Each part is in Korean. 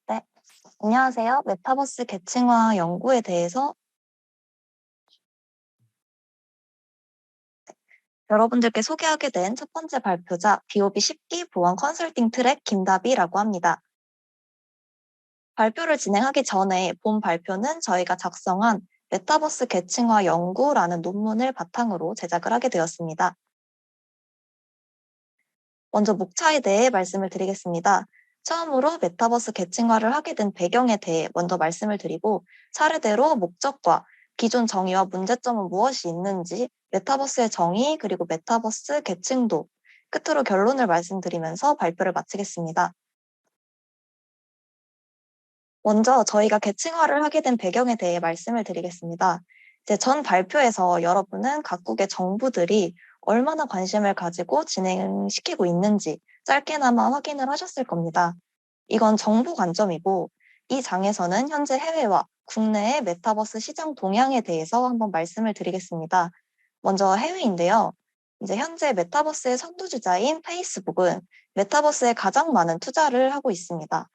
네, 안녕하세요. 메타버스 계층화 연구에 대해서 여러분들께 소개하게 된 첫 번째 발표자 BOB 10기 보안 컨설팅 트랙 김다비라고 합니다. 발표를 진행하기 전에 본 발표는 저희가 작성한 메타버스 계층화 연구라는 논문을 바탕으로 제작을 하게 되었습니다. 먼저 목차에 대해 말씀을 드리겠습니다. 처음으로 메타버스 계층화를 하게 된 배경에 대해 먼저 말씀을 드리고 차례대로 목적과 기존 정의와 문제점은 무엇이 있는지, 메타버스의 정의, 그리고 메타버스 계층도, 끝으로 결론을 말씀드리면서 발표를 마치겠습니다. 먼저 저희가 계층화를 하게 된 배경에 대해 말씀을 드리겠습니다. 이제 전 발표에서 여러분은 각국의 정부들이 얼마나 관심을 가지고 진행시키고 있는지 짧게나마 확인을 하셨을 겁니다. 이건 정부 관점이고, 이 장에서는 현재 해외와 국내의 메타버스 시장 동향에 대해서 한번 말씀을 드리겠습니다. 먼저 해외인데요. 이제 현재 메타버스의 선두주자인 페이스북은 메타버스에 가장 많은 투자를 하고 있습니다.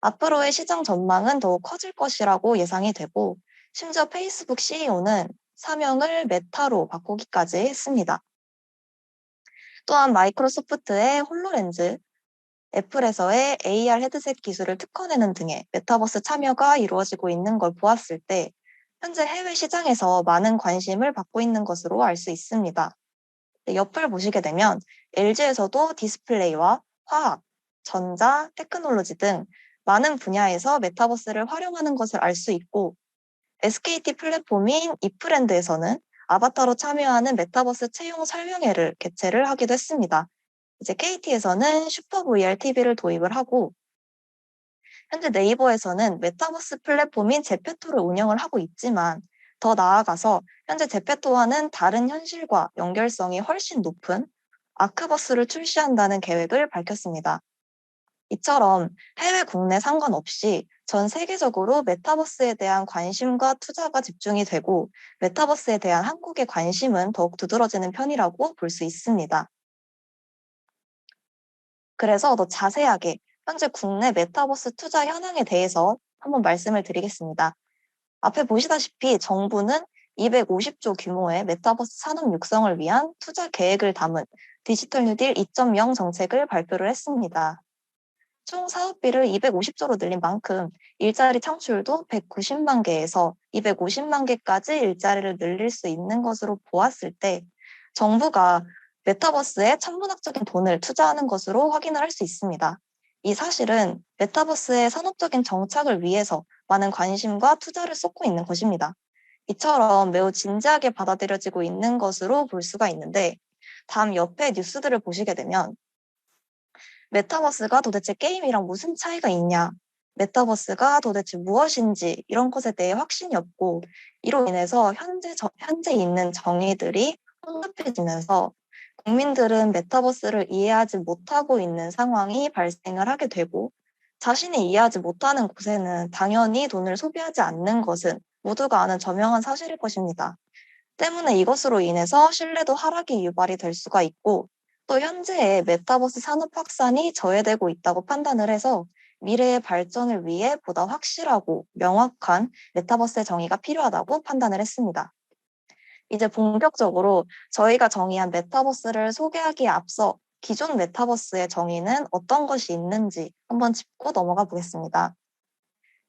앞으로의 시장 전망은 더욱 커질 것이라고 예상이 되고, 심지어 페이스북 CEO는 사명을 메타로 바꾸기까지 했습니다. 또한 마이크로소프트의 홀로렌즈, 애플에서의 AR 헤드셋 기술을 특허내는 등의 메타버스 참여가 이루어지고 있는 걸 보았을 때 현재 해외 시장에서 많은 관심을 받고 있는 것으로 알 수 있습니다. 옆을 보시게 되면 LG에서도 디스플레이와 화학, 전자, 테크놀로지 등 많은 분야에서 메타버스를 활용하는 것을 알 수 있고, SKT 플랫폼인 이프랜드에서는 아바타로 참여하는 메타버스 채용 설명회를 개최를 하기도 했습니다. 이제 KT에서는 슈퍼 VR TV를 도입을 하고, 현재 네이버에서는 메타버스 플랫폼인 제페토를 운영을 하고 있지만, 더 나아가서 현재 제페토와는 다른 현실과 연결성이 훨씬 높은 아크버스를 출시한다는 계획을 밝혔습니다. 이처럼 해외 국내 상관없이 전 세계적으로 메타버스에 대한 관심과 투자가 집중이 되고, 메타버스에 대한 한국의 관심은 더욱 두드러지는 편이라고 볼 수 있습니다. 그래서 더 자세하게 현재 국내 메타버스 투자 현황에 대해서 한번 말씀을 드리겠습니다. 앞에 보시다시피 정부는 250조 규모의 메타버스 산업 육성을 위한 투자 계획을 담은 디지털 뉴딜 2.0 정책을 발표를 했습니다. 총 사업비를 250조로 늘린 만큼 일자리 창출도 190만 개에서 250만 개까지 일자리를 늘릴 수 있는 것으로 보았을 때, 정부가 메타버스에 천문학적인 돈을 투자하는 것으로 확인을 할 수 있습니다. 이 사실은 메타버스의 산업적인 정착을 위해서 많은 관심과 투자를 쏟고 있는 것입니다. 이처럼 매우 진지하게 받아들여지고 있는 것으로 볼 수가 있는데, 다음 옆에 뉴스들을 보시게 되면 메타버스가 도대체 게임이랑 무슨 차이가 있냐, 메타버스가 도대체 무엇인지 이런 것에 대해 확신이 없고, 이로 인해서 현재 있는 정의들이 혼잡해지면서 국민들은 메타버스를 이해하지 못하고 있는 상황이 발생을 하게 되고, 자신이 이해하지 못하는 곳에는 당연히 돈을 소비하지 않는 것은 모두가 아는 저명한 사실일 것입니다. 때문에 이것으로 인해서 신뢰도 하락이 유발이 될 수가 있고, 또 현재의 메타버스 산업 확산이 저해되고 있다고 판단을 해서 미래의 발전을 위해 보다 확실하고 명확한 메타버스의 정의가 필요하다고 판단을 했습니다. 이제 본격적으로 저희가 정의한 메타버스를 소개하기에 앞서 기존 메타버스의 정의는 어떤 것이 있는지 한번 짚고 넘어가 보겠습니다.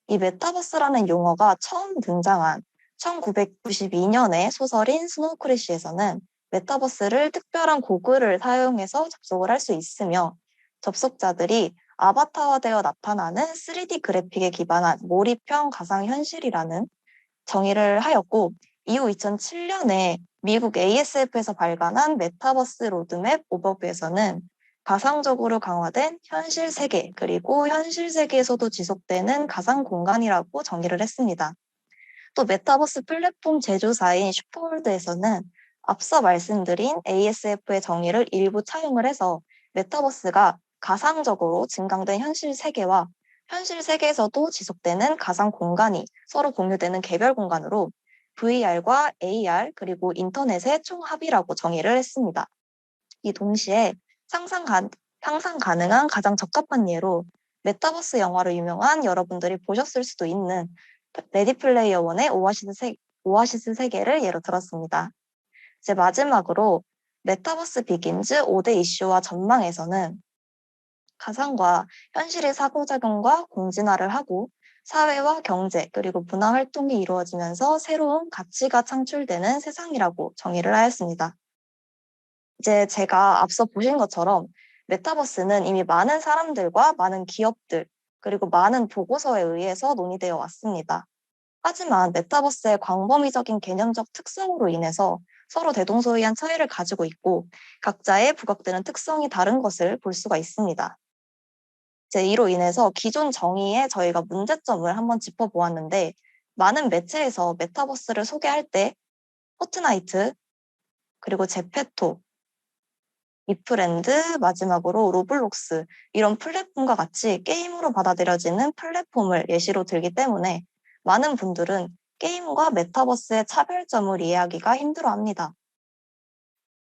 이 메타버스라는 용어가 처음 등장한 1992년의 소설인 스노우크래시에서는 메타버스를 특별한 고글을 사용해서 접속을 할 수 있으며, 접속자들이 아바타화되어 나타나는 3D 그래픽에 기반한 몰입형 가상현실이라는 정의를 하였고, 이후 2007년에 미국 ASF에서 발간한 메타버스 로드맵 오버뷰에서는 가상적으로 강화된 현실 세계, 그리고 현실 세계에서도 지속되는 가상 공간이라고 정의를 했습니다. 또 메타버스 플랫폼 제조사인 슈퍼월드에서는 앞서 말씀드린 ASF의 정의를 일부 차용을 해서 메타버스가 가상적으로 증강된 현실 세계와 현실 세계에서도 지속되는 가상 공간이 서로 공유되는 개별 공간으로 VR과 AR 그리고 인터넷의 총합이라고 정의를 했습니다. 이 동시에 상상 가능한 가장 적합한 예로 메타버스 영화로 유명한 여러분들이 보셨을 수도 있는 레디 플레이어 원의 오아시스 세계를 예로 들었습니다. 이제 마지막으로 메타버스 비긴즈 5대 이슈와 전망에서는 가상과 현실의 상호작용과 공진화를 하고 사회와 경제 그리고 문화 활동이 이루어지면서 새로운 가치가 창출되는 세상이라고 정의를 하였습니다. 이제 제가 앞서 보신 것처럼 메타버스는 이미 많은 사람들과 많은 기업들 그리고 많은 보고서에 의해서 논의되어 왔습니다. 하지만 메타버스의 광범위적인 개념적 특성으로 인해서 서로 대동소이한 차이를 가지고 있고 각자의 부각되는 특성이 다른 것을 볼 수가 있습니다. 이제 이로 인해서 기존 정의에 저희가 문제점을 한번 짚어보았는데 많은 매체에서 메타버스를 소개할 때 포트나이트, 그리고 제페토, 이프랜드, 마지막으로 로블록스 이런 플랫폼과 같이 게임으로 받아들여지는 플랫폼을 예시로 들기 때문에 많은 분들은 게임과 메타버스의 차별점을 이해하기가 힘들어합니다.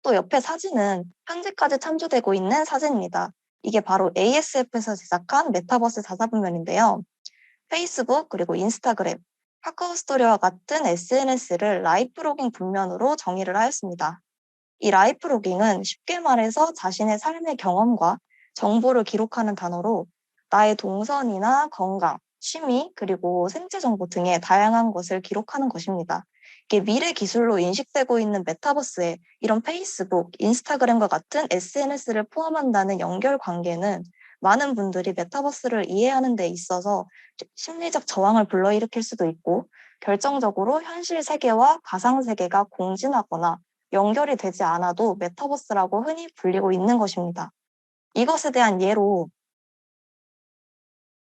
또 옆에 사진은 현재까지 참조되고 있는 사진입니다. 이게 바로 ASF에서 제작한 메타버스 4사분면인데요. 페이스북 그리고 인스타그램, 카카오 스토리와 같은 SNS를 라이프 로깅 분면으로 정의를 하였습니다. 이 라이프 로깅은 쉽게 말해서 자신의 삶의 경험과 정보를 기록하는 단어로 나의 동선이나 건강, 취미, 그리고 생체 정보 등의 다양한 것을 기록하는 것입니다. 이게 미래 기술로 인식되고 있는 메타버스에 이런 페이스북, 인스타그램과 같은 SNS를 포함한다는 연결 관계는 많은 분들이 메타버스를 이해하는 데 있어서 심리적 저항을 불러일으킬 수도 있고 결정적으로 현실 세계와 가상 세계가 공진하거나 연결이 되지 않아도 메타버스라고 흔히 불리고 있는 것입니다. 이것에 대한 예로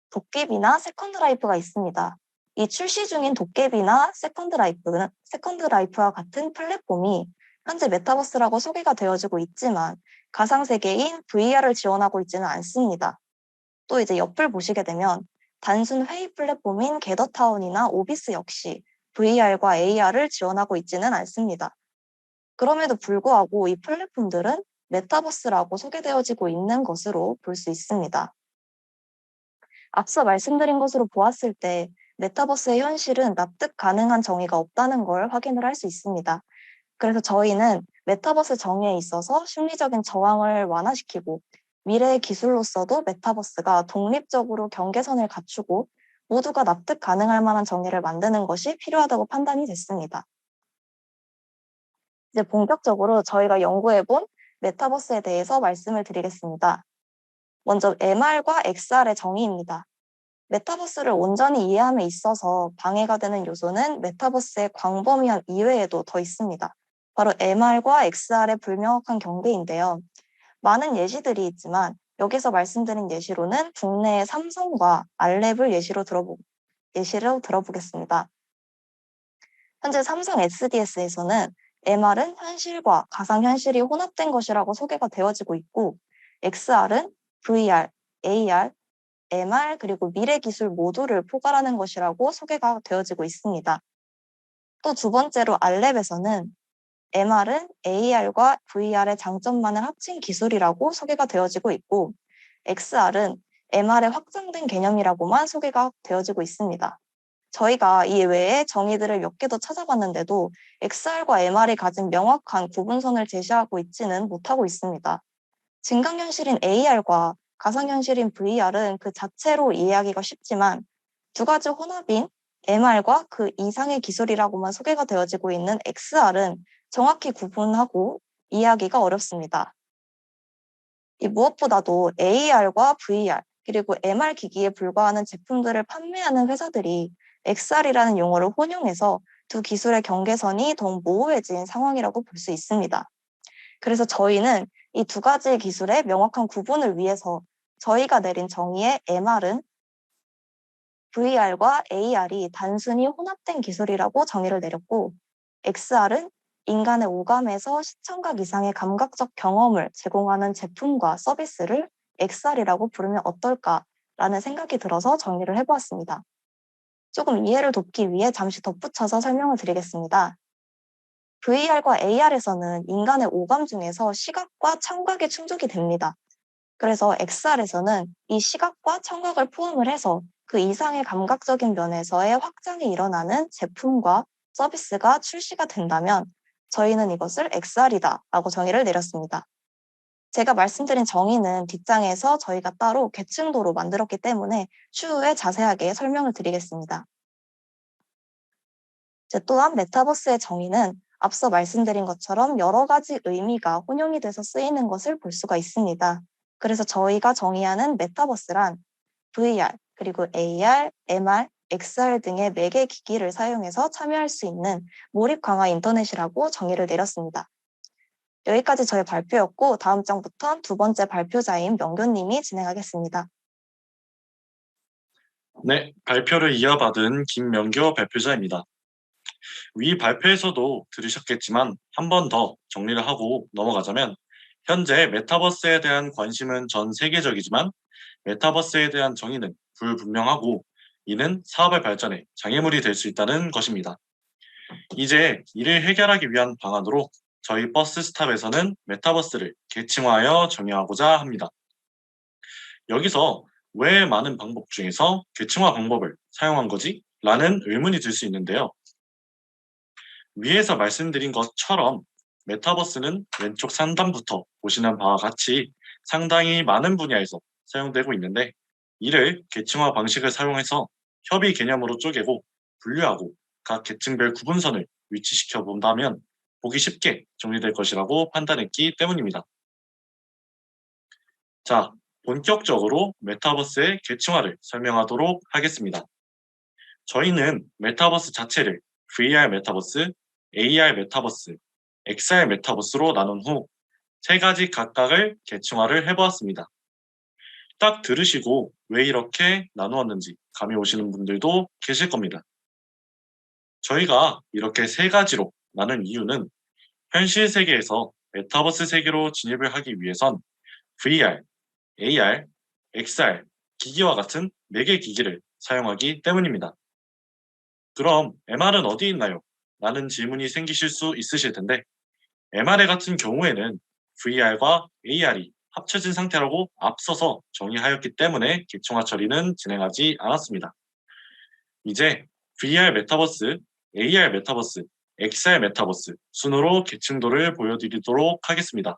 도깨비나 세컨드 라이프가 있습니다. 이 출시 중인 도깨비나 세컨드 라이프와 같은 플랫폼이 현재 메타버스라고 소개가 되어지고 있지만 가상세계인 VR을 지원하고 있지는 않습니다. 또 이제 옆을 보시게 되면 단순 회의 플랫폼인 게더타운이나 오비스 역시 VR과 AR을 지원하고 있지는 않습니다. 그럼에도 불구하고 이 플랫폼들은 메타버스라고 소개되어지고 있는 것으로 볼 수 있습니다. 앞서 말씀드린 것으로 보았을 때 메타버스의 현실은 납득 가능한 정의가 없다는 걸 확인을 할 수 있습니다. 그래서 저희는 메타버스 정의에 있어서 심리적인 저항을 완화시키고 미래의 기술로서도 메타버스가 독립적으로 경계선을 갖추고 모두가 납득 가능할 만한 정의를 만드는 것이 필요하다고 판단이 됐습니다. 이제 본격적으로 저희가 연구해본 메타버스에 대해서 말씀을 드리겠습니다. 먼저 MR과 XR의 정의입니다. 메타버스를 온전히 이해함에 있어서 방해가 되는 요소는 메타버스의 광범위한 이외에도 더 있습니다. 바로 MR과 XR의 불명확한 경계인데요. 많은 예시들이 있지만 여기서 말씀드린 예시로는 국내의 삼성과 알랩을 예시로 들어보겠습니다. 현재 삼성 SDS에서는 MR은 현실과 가상현실이 혼합된 것이라고 소개가 되어지고 있고 XR은 VR, AR, MR 그리고 미래 기술 모두를 포괄하는 것이라고 소개가 되어지고 있습니다. 또 두 번째로 알랩에서는 MR은 AR과 VR의 장점만을 합친 기술이라고 소개가 되어지고 있고 XR은 MR의 확장된 개념이라고만 소개가 되어지고 있습니다. 저희가 이 외에 정의들을 몇 개 더 찾아봤는데도 XR과 MR이 가진 명확한 구분선을 제시하고 있지는 못하고 있습니다. 증강현실인 AR과 가상현실인 VR은 그 자체로 이해하기가 쉽지만 두 가지 혼합인 MR과 그 이상의 기술이라고만 소개가 되어지고 있는 XR은 정확히 구분하고 이해하기가 어렵습니다. 무엇보다도 AR과 VR 그리고 MR 기기에 불과하는 제품들을 판매하는 회사들이 XR이라는 용어를 혼용해서 두 기술의 경계선이 더욱 모호해진 상황이라고 볼 수 있습니다. 그래서 저희는 이 두 가지 기술의 명확한 구분을 위해서 저희가 내린 정의의 MR은 VR과 AR이 단순히 혼합된 기술이라고 정의를 내렸고 XR은 인간의 오감에서 시청각 이상의 감각적 경험을 제공하는 제품과 서비스를 XR이라고 부르면 어떨까라는 생각이 들어서 정의를 해보았습니다. 조금 이해를 돕기 위해 잠시 덧붙여서 설명을 드리겠습니다. VR과 AR에서는 인간의 오감 중에서 시각과 청각에 충족이 됩니다. 그래서 XR에서는 이 시각과 청각을 포함을 해서 그 이상의 감각적인 면에서의 확장이 일어나는 제품과 서비스가 출시가 된다면 저희는 이것을 XR이다라고 정의를 내렸습니다. 제가 말씀드린 정의는 뒷장에서 저희가 따로 계층도로 만들었기 때문에 추후에 자세하게 설명을 드리겠습니다. 또한 메타버스의 정의는 앞서 말씀드린 것처럼 여러 가지 의미가 혼용이 돼서 쓰이는 것을 볼 수가 있습니다. 그래서 저희가 정의하는 메타버스란 VR, 그리고 AR, MR, XR 등의 매개 기기를 사용해서 참여할 수 있는 몰입 강화 인터넷이라고 정의를 내렸습니다. 여기까지 저의 발표였고 다음 장부터 두 번째 발표자인 명교님이 진행하겠습니다. 네, 발표를 이어받은 김명교 발표자입니다. 위 발표에서도 들으셨겠지만 한 번 더 정리를 하고 넘어가자면 현재 메타버스에 대한 관심은 전 세계적이지만 메타버스에 대한 정의는 불분명하고 이는 사업의 발전에 장애물이 될 수 있다는 것입니다. 이제 이를 해결하기 위한 방안으로 저희 버스 스탑에서는 메타버스를 계층화하여 정의하고자 합니다. 여기서 왜 많은 방법 중에서 계층화 방법을 사용한 거지? 라는 의문이 들 수 있는데요. 위에서 말씀드린 것처럼 메타버스는 왼쪽 상단부터 보시는 바와 같이 상당히 많은 분야에서 사용되고 있는데 이를 계층화 방식을 사용해서 협의 개념으로 쪼개고 분류하고 각 계층별 구분선을 위치시켜 본다면 보기 쉽게 정리될 것이라고 판단했기 때문입니다. 자, 본격적으로 메타버스의 계층화를 설명하도록 하겠습니다. 저희는 메타버스 자체를 VR 메타버스, AR 메타버스, XR 메타버스로 나눈 후 세 가지 각각을 계층화를 해보았습니다. 딱 들으시고 왜 이렇게 나누었는지 감이 오시는 분들도 계실 겁니다. 저희가 이렇게 세 가지로 나눈 이유는 현실 세계에서 메타버스 세계로 진입을 하기 위해선 VR, AR, XR, 기기와 같은 매개 기기를 사용하기 때문입니다. 그럼 MR은 어디 있나요? 라는 질문이 생기실 수 있으실 텐데 MR 같은 경우에는 VR과 AR이 합쳐진 상태라고 앞서서 정의하였기 때문에 계층화 처리는 진행하지 않았습니다. 이제 VR 메타버스, AR 메타버스, XR 메타버스 순으로 계층도를 보여드리도록 하겠습니다.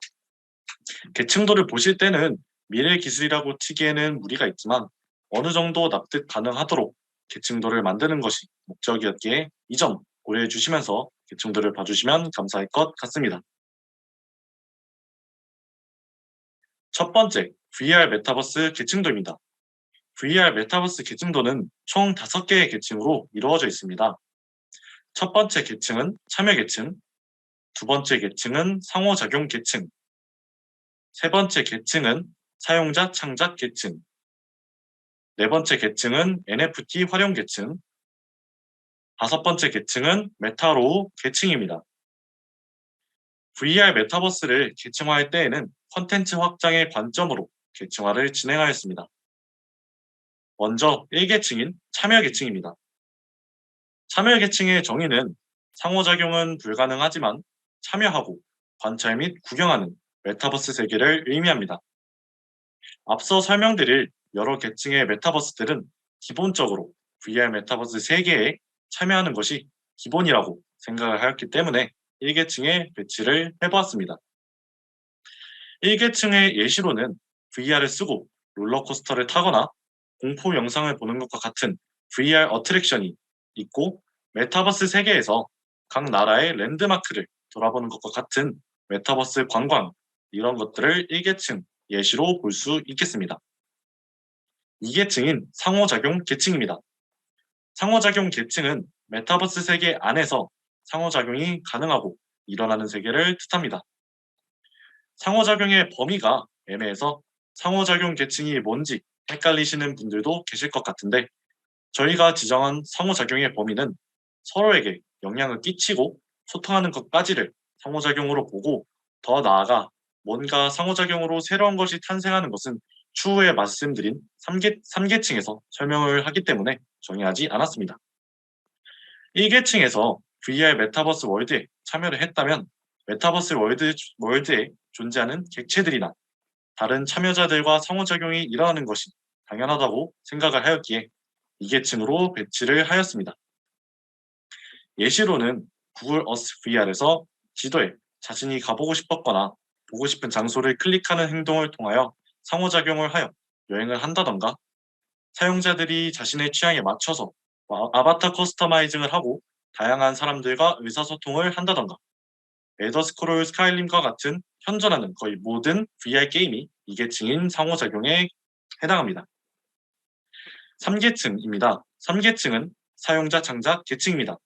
계층도를 보실 때는 미래 기술이라고 치기에는 무리가 있지만 어느 정도 납득 가능하도록 계층도를 만드는 것이 목적이었기에 이 점 고려해 주시면서 계층도를 봐주시면 감사할 것 같습니다. 첫 번째, VR 메타버스 계층도입니다. VR 메타버스 계층도는 총 5개의 계층으로 이루어져 있습니다. 첫 번째 계층은 참여 계층, 두 번째 계층은 상호작용 계층, 세 번째 계층은 사용자 창작 계층, 네 번째 계층은 NFT 활용 계층, 다섯 번째 계층은 메타로우 계층입니다. VR 메타버스를 계층화할 때에는 콘텐츠 확장의 관점으로 계층화를 진행하였습니다. 먼저 1계층인 참여 계층입니다. 참여 계층의 정의는 상호작용은 불가능하지만 참여하고 관찰 및 구경하는 메타버스 세계를 의미합니다. 앞서 설명드릴 여러 계층의 메타버스들은 기본적으로 VR 메타버스 세계에 참여하는 것이 기본이라고 생각을 하였기 때문에 1계층에 배치를 해보았습니다. 1계층의 예시로는 VR을 쓰고 롤러코스터를 타거나 공포 영상을 보는 것과 같은 VR 어트랙션이 있고 메타버스 세계에서 각 나라의 랜드마크를 돌아보는 것과 같은 메타버스 관광 이런 것들을 1계층 예시로 볼 수 있겠습니다. 2계층인 상호작용 계층입니다. 상호작용 계층은 메타버스 세계 안에서 상호작용이 가능하고 일어나는 세계를 뜻합니다. 상호작용의 범위가 애매해서 상호작용 계층이 뭔지 헷갈리시는 분들도 계실 것 같은데 저희가 지정한 상호작용의 범위는 서로에게 영향을 끼치고 소통하는 것까지를 상호작용으로 보고 더 나아가 뭔가 상호작용으로 새로운 것이 탄생하는 것은 추후에 말씀드린 3계층에서 설명을 하기 때문에 정의하지 않았습니다. 1계층에서 VR 메타버스 월드에 참여를 했다면 메타버스 월드에 존재하는 객체들이나 다른 참여자들과 상호작용이 일어나는 것이 당연하다고 생각을 하였기에 이 계층으로 배치를 하였습니다. 예시로는 구글 어스 VR에서 지도에 자신이 가보고 싶었거나 보고 싶은 장소를 클릭하는 행동을 통하여 상호작용을 하여 여행을 한다던가, 사용자들이 자신의 취향에 맞춰서 아바타 커스터마이징을 하고 다양한 사람들과 의사소통을 한다던가, 엘더스크롤 스카이림과 같은 현존하는 거의 모든 VR 게임이 이 계층인 상호작용에 해당합니다. 3계층입니다. 3계층은 사용자 창작 계층입니다.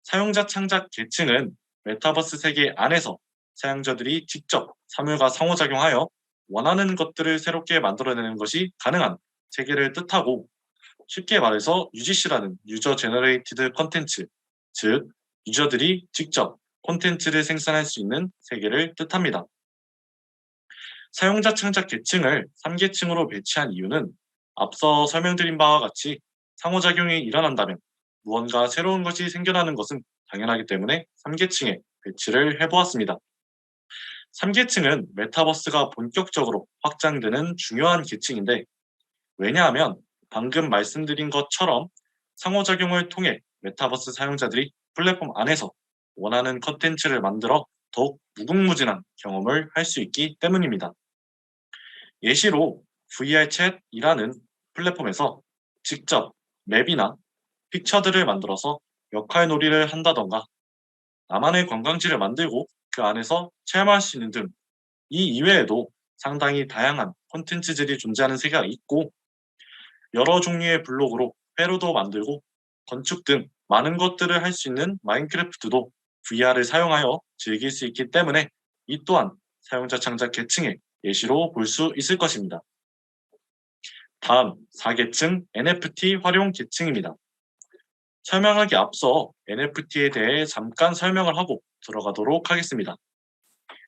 사용자 창작 계층은 메타버스 세계 안에서 사용자들이 직접 사물과 상호작용하여 원하는 것들을 새롭게 만들어내는 것이 가능한 세계를 뜻하고, 쉽게 말해서 UGC라는 유저 제너레이티드 컨텐츠, 즉 유저들이 직접 콘텐츠를 생산할 수 있는 세계를 뜻합니다. 사용자 창작 계층을 3계층으로 배치한 이유는 앞서 설명드린 바와 같이 상호작용이 일어난다면 무언가 새로운 것이 생겨나는 것은 당연하기 때문에 3계층에 배치를 해보았습니다. 3계층은 메타버스가 본격적으로 확장되는 중요한 계층인데, 왜냐하면 방금 말씀드린 것처럼 상호작용을 통해 메타버스 사용자들이 플랫폼 안에서 원하는 컨텐츠를 만들어 더욱 무궁무진한 경험을 할 수 있기 때문입니다. 예시로 VR 챗이라는 플랫폼에서 직접 맵이나 픽처들을 만들어서 역할놀이를 한다던가, 나만의 관광지를 만들고 그 안에서 체험할 수 있는 등 이 이외에도 상당히 다양한 콘텐츠들이 존재하는 세계가 있고, 여러 종류의 블록으로 회로도 만들고 건축 등 많은 것들을 할 수 있는 마인크래프트도 VR을 사용하여 즐길 수 있기 때문에 이 또한 사용자 창작 계층의 예시로 볼 수 있을 것입니다. 다음 4계층 NFT 활용 계층입니다. 설명하기 앞서 NFT에 대해 잠깐 설명을 하고 들어가도록 하겠습니다.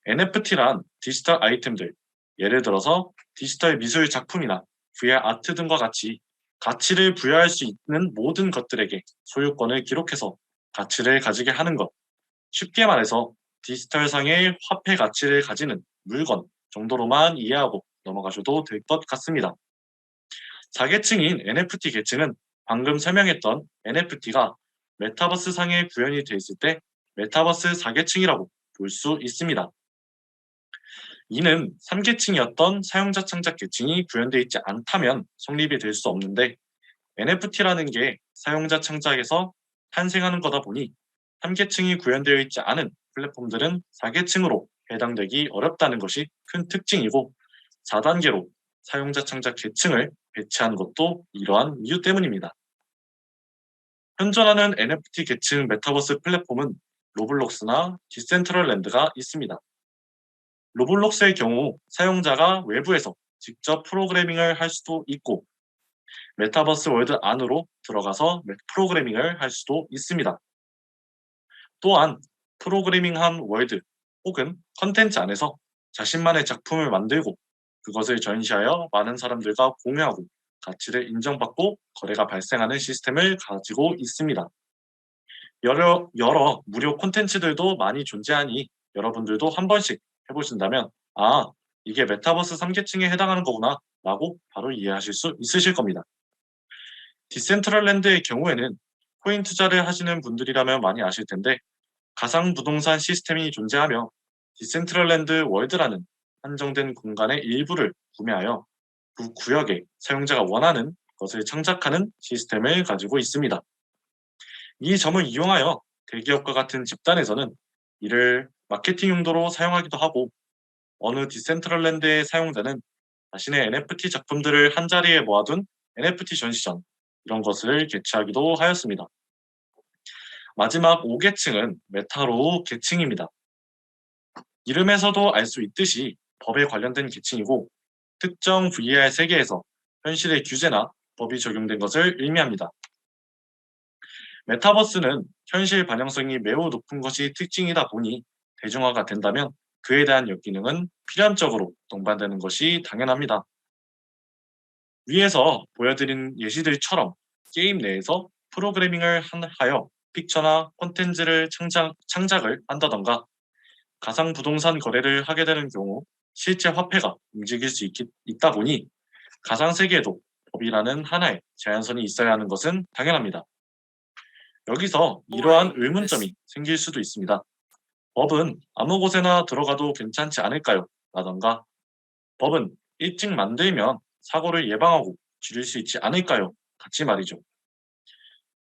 NFT란 디지털 아이템들, 예를 들어서 디지털 미술 작품이나 VR 아트 등과 같이 가치를 부여할 수 있는 모든 것들에게 소유권을 기록해서 가치를 가지게 하는 것. 쉽게 말해서 디지털상의 화폐 가치를 가지는 물건 정도로만 이해하고 넘어가셔도 될 것 같습니다. 4계층인 NFT 계층은 방금 설명했던 NFT가 메타버스 상에 구현이 되어 있을 때 메타버스 4계층이라고 볼 수 있습니다. 이는 3계층이었던 사용자 창작 계층이 구현되어 있지 않다면 성립이 될 수 없는데, NFT라는 게 사용자 창작에서 탄생하는 거다 보니 3계층이 구현되어 있지 않은 플랫폼들은 4계층으로 해당되기 어렵다는 것이 큰 특징이고, 4단계로 사용자 창작 계층을 배치한 것도 이러한 이유 때문입니다. 현존하는 NFT 계층 메타버스 플랫폼은 로블록스나 디센트럴랜드가 있습니다. 로블록스의 경우 사용자가 외부에서 직접 프로그래밍을 할 수도 있고, 메타버스 월드 안으로 들어가서 프로그래밍을 할 수도 있습니다. 또한 프로그래밍한 월드 혹은 컨텐츠 안에서 자신만의 작품을 만들고 그것을 전시하여 많은 사람들과 공유하고 가치를 인정받고 거래가 발생하는 시스템을 가지고 있습니다. 여러 무료 콘텐츠들도 많이 존재하니 여러분들도 한 번씩 해보신다면 이게 메타버스 3계층에 해당하는 거구나 라고 바로 이해하실 수 있으실 겁니다. 디센트럴랜드의 경우에는 코인 투자를 하시는 분들이라면 많이 아실 텐데, 가상부동산 시스템이 존재하며 디센트럴랜드 월드라는 한정된 공간의 일부를 구매하여 그 구역에 사용자가 원하는 것을 창작하는 시스템을 가지고 있습니다. 이 점을 이용하여 대기업과 같은 집단에서는 이를 마케팅 용도로 사용하기도 하고, 어느 디센트럴랜드의 사용자는 자신의 NFT 작품들을 한자리에 모아둔 NFT 전시전, 이런 것을 개최하기도 하였습니다. 마지막 5계층은 메타로우 계층입니다. 이름에서도 알 수 있듯이 법에 관련된 계층이고, 특정 VR 세계에서 현실의 규제나 법이 적용된 것을 의미합니다. 메타버스는 현실 반영성이 매우 높은 것이 특징이다 보니 대중화가 된다면 그에 대한 역기능은 필연적으로 동반되는 것이 당연합니다. 위에서 보여드린 예시들처럼 게임 내에서 프로그래밍을 하여 픽처나 콘텐츠를 창작을 한다던가, 가상부동산 거래를 하게 되는 경우 실제 화폐가 움직일 수 있다 보니 가상세계에도 법이라는 하나의 제한선이 있어야 하는 것은 당연합니다. 여기서 이러한 의문점이 생길 수도 있습니다. 법은 아무 곳에나 들어가도 괜찮지 않을까요? 라던가 법은 일찍 만들면 사고를 예방하고 줄일 수 있지 않을까요? 같이 말이죠.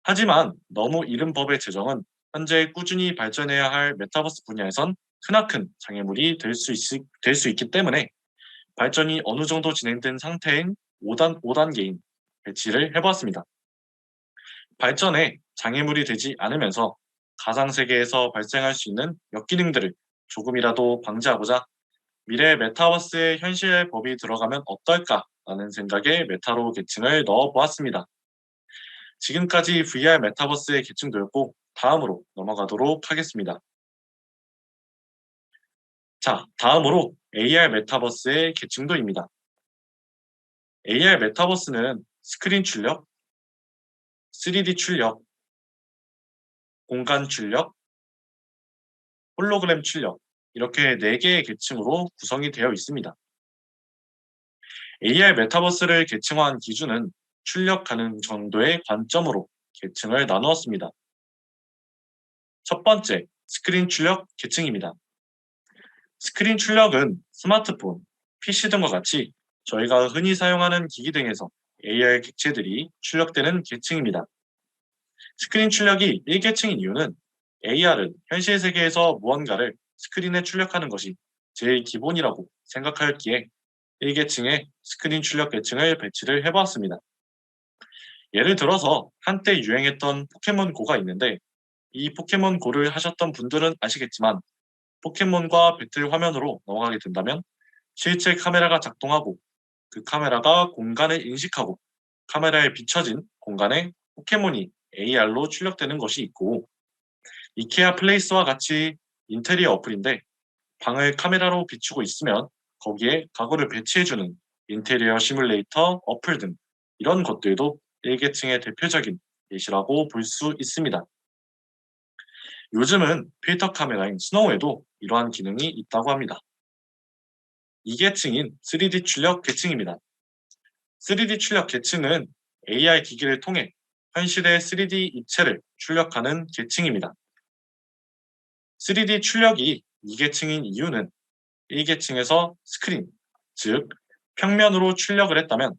하지만 너무 이른 법의 제정은 현재 꾸준히 발전해야 할 메타버스 분야에선 크나큰 장애물이 될 수 있기 때문에 발전이 어느 정도 진행된 상태인 5단계인 배치를 해보았습니다. 발전에 장애물이 되지 않으면서 가상세계에서 발생할 수 있는 역기능들을 조금이라도 방지하고자 미래 메타버스의 현실 법이 들어가면 어떨까라는 생각에 메타로 계층을 넣어보았습니다. 지금까지 VR 메타버스의 계층도였고 다음으로 넘어가도록 하겠습니다. 자, 다음으로 AR 메타버스의 계층도입니다. AR 메타버스는 스크린 출력, 3D 출력, 공간 출력, 홀로그램 출력 이렇게 4개의 계층으로 구성이 되어 있습니다. AR 메타버스를 계층화한 기준은 출력 가능 정도의 관점으로 계층을 나누었습니다. 첫 번째, 스크린 출력 계층입니다. 스크린 출력은 스마트폰, PC 등과 같이 저희가 흔히 사용하는 기기 등에서 AR 객체들이 출력되는 계층입니다. 스크린 출력이 1계층인 이유는 AR은 현실 세계에서 무언가를 스크린에 출력하는 것이 제일 기본이라고 생각하였기에 1계층의 스크린 출력 계층을 배치를 해보았습니다. 예를 들어서 한때 유행했던 포켓몬고가 있는데 이 포켓몬고를 하셨던 분들은 아시겠지만 포켓몬과 배틀 화면으로 넘어가게 된다면 실제 카메라가 작동하고 그 카메라가 공간을 인식하고 카메라에 비춰진 공간에 포켓몬이 AR로 출력되는 것이 있고 이케아 플레이스와 같이 인테리어 어플인데 방을 카메라로 비추고 있으면 거기에 가구를 배치해주는 인테리어 시뮬레이터 어플 등 이런 것들도 1계층의 대표적인 예시라고 볼 수 있습니다. 요즘은 필터 카메라인 스노우에도 이러한 기능이 있다고 합니다. 2계층인 3D 출력 계층입니다. 3D 출력 계층은 AR 기기를 통해 현실의 3D 입체를 출력하는 계층입니다. 3D 출력이 2계층인 이유는 1계층에서 스크린, 즉 평면으로 출력을 했다면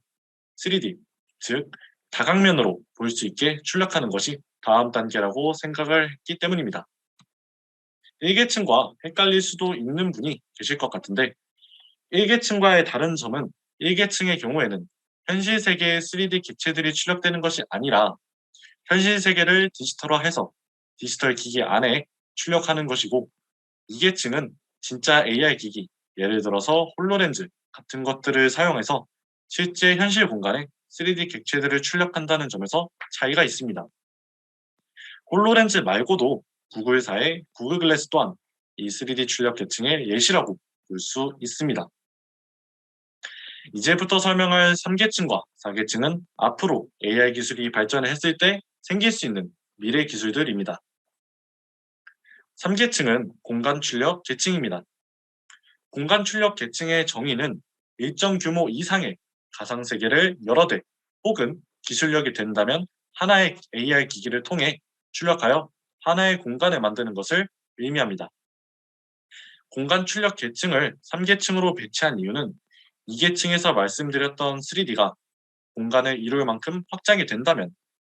3D, 즉 다각면으로 볼 수 있게 출력하는 것이 다음 단계라고 생각을 했기 때문입니다. 1계층과 헷갈릴 수도 있는 분이 계실 것 같은데 1계층과의 다른 점은 1계층의 경우에는 현실 세계의 3D 객체들이 출력되는 것이 아니라 현실 세계를 디지털화해서 디지털 기기 안에 출력하는 것이고 2계층은 진짜 AR 기기, 예를 들어서 홀로렌즈 같은 것들을 사용해서 실제 현실 공간에 3D 객체들을 출력한다는 점에서 차이가 있습니다. 홀로렌즈 말고도 구글사의 구글 글래스 또한 이 3D 출력 계층의 예시라고 볼 수 있습니다. 이제부터 설명할 3계층과 4계층은 앞으로 AR 기술이 발전했을 때 생길 수 있는 미래 기술들입니다. 3계층은 공간 출력 계층입니다. 공간 출력 계층의 정의는 일정 규모 이상의 가상세계를 여러 대 혹은 기술력이 된다면 하나의 AR 기기를 통해 출력하여 하나의 공간을 만드는 것을 의미합니다. 공간 출력 계층을 3계층으로 배치한 이유는 2계층에서 말씀드렸던 3D가 공간을 이룰 만큼 확장이 된다면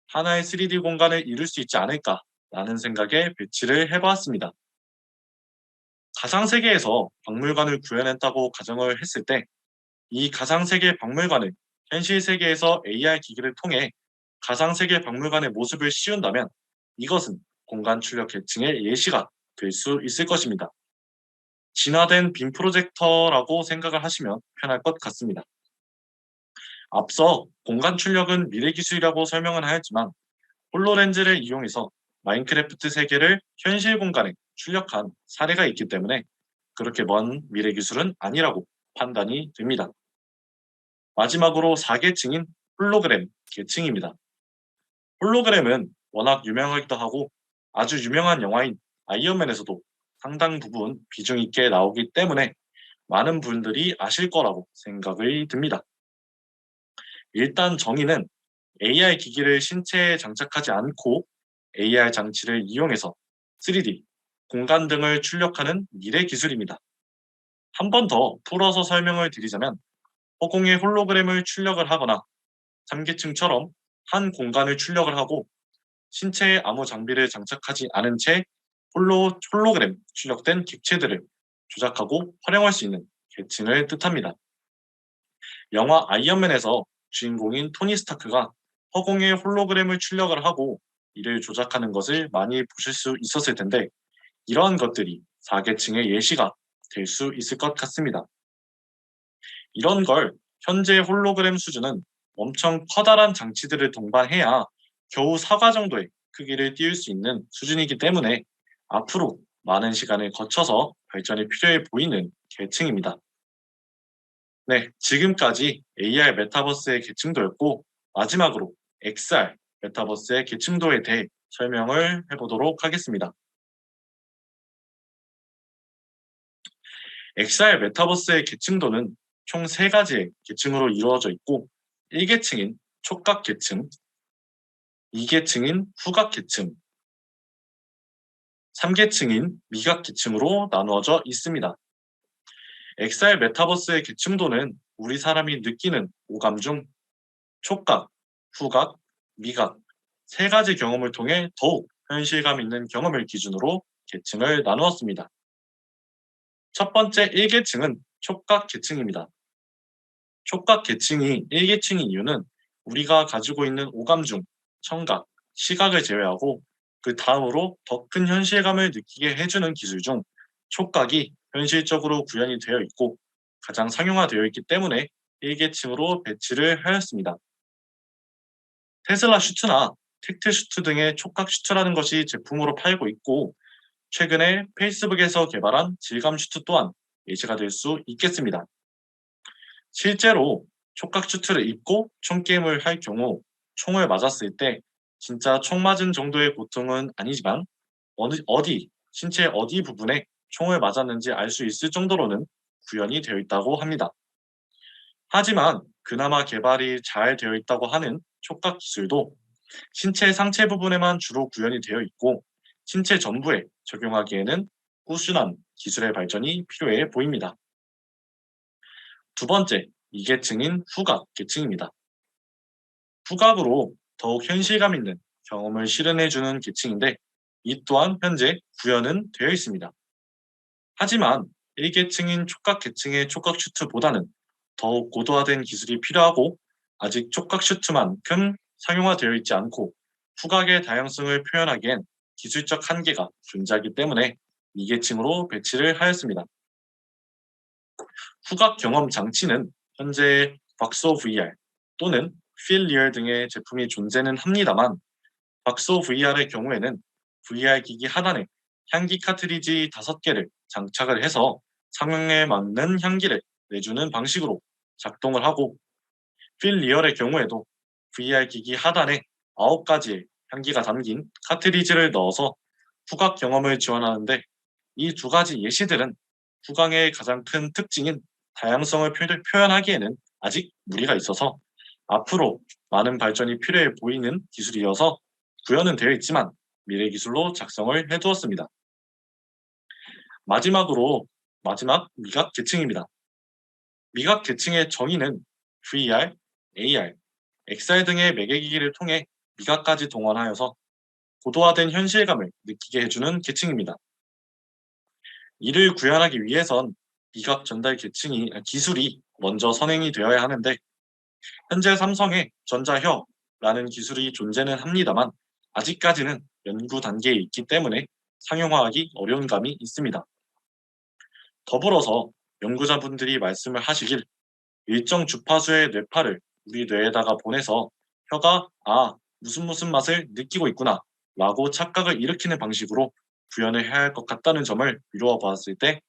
하나의 3D 공간을 이룰 수 있지 않을까라는 생각에 배치를 해보았습니다. 가상세계에서 박물관을 구현했다고 가정을 했을 때 이 가상세계 박물관을 현실 세계에서 AR 기기를 통해 가상세계 박물관의 모습을 씌운다면 이것은 공간 출력 계층의 예시가 될 수 있을 것입니다. 진화된 빔 프로젝터라고 생각을 하시면 편할 것 같습니다. 앞서 공간 출력은 미래 기술이라고 설명은 하였지만 홀로렌즈를 이용해서 마인크래프트 세계를 현실 공간에 출력한 사례가 있기 때문에 그렇게 먼 미래 기술은 아니라고 판단이 됩니다. 마지막으로 4계층인 홀로그램 계층입니다. 홀로그램은 워낙 유명하기도 하고 아주 유명한 영화인 아이언맨에서도 상당 부분 비중 있게 나오기 때문에 많은 분들이 아실 거라고 생각이 듭니다. 일단 정의는 AR 기기를 신체에 장착하지 않고 AR 장치를 이용해서 3D, 공간 등을 출력하는 미래 기술입니다. 한 번 더 풀어서 설명을 드리자면 허공에 홀로그램을 출력을 하거나 3계층처럼 한 공간을 출력을 하고 신체에 아무 장비를 장착하지 않은 채 홀로그램 출력된 객체들을 조작하고 활용할 수 있는 계층을 뜻합니다. 영화 아이언맨에서 주인공인 토니 스타크가 허공에 홀로그램을 출력을 하고 이를 조작하는 것을 많이 보실 수 있었을 텐데 이러한 것들이 4계층의 예시가 될 수 있을 것 같습니다. 이런 걸 현재 홀로그램 수준은 엄청 커다란 장치들을 동반해야 겨우 사과 정도의 크기를 띄울 수 있는 수준이기 때문에 앞으로 많은 시간을 거쳐서 발전이 필요해 보이는 계층입니다. 네, 지금까지 AR 메타버스의 계층도였고 마지막으로 XR 메타버스의 계층도에 대해 설명을 해보도록 하겠습니다. XR 메타버스의 계층도는 총 3가지의 계층으로 이루어져 있고 1계층인 촉각 계층, 2계층인 후각 계층, 3계층인 미각 계층으로 나누어져 있습니다. XR 메타버스의 계층도는 우리 사람이 느끼는 오감 중 촉각, 후각, 미각 3가지 경험을 통해 더욱 현실감 있는 경험을 기준으로 계층을 나누었습니다. 첫 번째 1계층은 촉각 계층입니다. 촉각 계층이 1계층인 이유는 우리가 가지고 있는 오감 중 청각, 시각을 제외하고 그 다음으로 더 큰 현실감을 느끼게 해주는 기술 중 촉각이 현실적으로 구현이 되어 있고 가장 상용화되어 있기 때문에 1계층으로 배치를 하였습니다. 테슬라 슈트나 텍트 슈트 등의 촉각 슈트라는 것이 제품으로 팔고 있고 최근에 페이스북에서 개발한 질감 슈트 또한 예시가 될 수 있겠습니다. 실제로 촉각 슈트를 입고 총게임을 할 경우 총을 맞았을 때 진짜 총 맞은 정도의 고통은 아니지만 신체 어디 부분에 총을 맞았는지 알 수 있을 정도로는 구현이 되어 있다고 합니다. 하지만 그나마 개발이 잘 되어 있다고 하는 촉각 기술도 신체 상체 부분에만 주로 구현이 되어 있고 신체 전부에 적용하기에는 꾸준한 기술의 발전이 필요해 보입니다. 두 번째, 2계층인 후각 계층입니다. 후각으로 더욱 현실감 있는 경험을 실현해주는 계층인데 이 또한 현재 구현은 되어 있습니다. 하지만 1계층인 촉각 계층의 촉각 슈트보다는 더욱 고도화된 기술이 필요하고 아직 촉각 슈트만큼 상용화되어 있지 않고 후각의 다양성을 표현하기엔 기술적 한계가 존재하기 때문에 2계층으로 배치를 하였습니다. 후각 경험 장치는 현재 박소 VR 또는 필리얼 등의 제품이 존재는 합니다만 박소 VR의 경우에는 VR 기기 하단에 향기 카트리지 5개를 장착을 해서 상황에 맞는 향기를 내주는 방식으로 작동을 하고 필리얼의 경우에도 VR 기기 하단에 9가지의 향기가 담긴 카트리지를 넣어서 후각 경험을 지원하는데 이 2가지 예시들은 후각의 가장 큰 특징인 다양성을 표현하기에는 아직 무리가 있어서 앞으로 많은 발전이 필요해 보이는 기술이어서 구현은 되어 있지만 미래 기술로 작성을 해두었습니다. 마지막 미각 계층입니다. 미각 계층의 정의는 VR, AR, XR 등의 매개기기를 통해 미각까지 동원하여서 고도화된 현실감을 느끼게 해주는 계층입니다. 이를 구현하기 위해선 미각 전달 기술이 먼저 선행이 되어야 하는데 현재 삼성의 전자혀라는 기술이 존재는 합니다만 아직까지는 연구 단계에 있기 때문에 상용화하기 어려운 감이 있습니다. 더불어서 연구자분들이 말씀을 하시길 일정 주파수의 뇌파를 우리 뇌에다가 보내서 혀가 무슨 맛을 느끼고 있구나 라고 착각을 일으키는 방식으로 구현을 해야 할 것 같다는 점을 미루어 보았을 때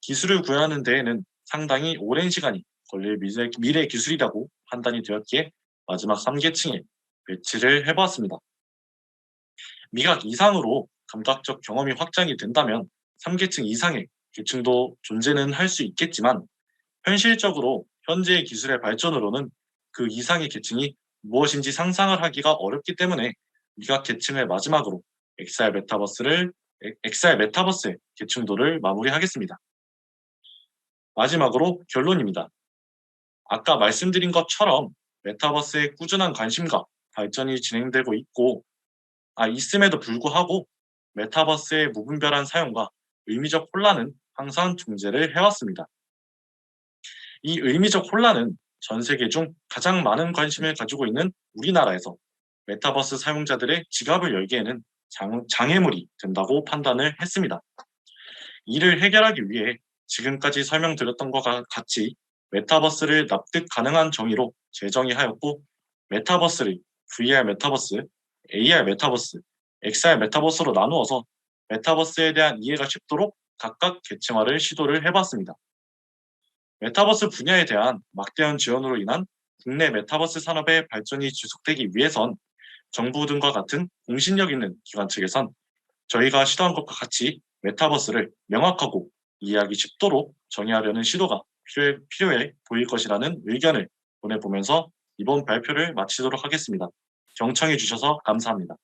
기술을 구현하는 데에는 상당히 오랜 시간이 걸릴 미래 기술이라고 판단이 되었기에 마지막 3계층에 배치를 해보았습니다. 미각 이상으로 감각적 경험이 확장이 된다면 3계층 이상의 계층도 존재는 할 수 있겠지만 현실적으로 현재의 기술의 발전으로는 그 이상의 계층이 무엇인지 상상을 하기가 어렵기 때문에 미각 계층을 마지막으로 XR 메타버스의 계층도를 마무리하겠습니다. 마지막으로 결론입니다. 아까 말씀드린 것처럼 메타버스의 꾸준한 관심과 발전이 진행되고 있음에도 불구하고 메타버스의 무분별한 사용과 의미적 혼란은 항상 존재를 해왔습니다. 이 의미적 혼란은 전 세계 중 가장 많은 관심을 가지고 있는 우리나라에서 메타버스 사용자들의 지갑을 열기에는 장애물이 된다고 판단을 했습니다. 이를 해결하기 위해 지금까지 설명드렸던 것과 같이 메타버스를 납득 가능한 정의로 재정의하였고, 메타버스를 VR 메타버스, AR 메타버스, XR 메타버스로 나누어서 메타버스에 대한 이해가 쉽도록 각각 계층화를 시도를 해봤습니다. 메타버스 분야에 대한 막대한 지원으로 인한 국내 메타버스 산업의 발전이 지속되기 위해선 정부 등과 같은 공신력 있는 기관 측에선 저희가 시도한 것과 같이 메타버스를 명확하고 이해하기 쉽도록 정의하려는 시도가 필요해 보일 것이라는 의견을 보내보면서 이번 발표를 마치도록 하겠습니다. 경청해 주셔서 감사합니다.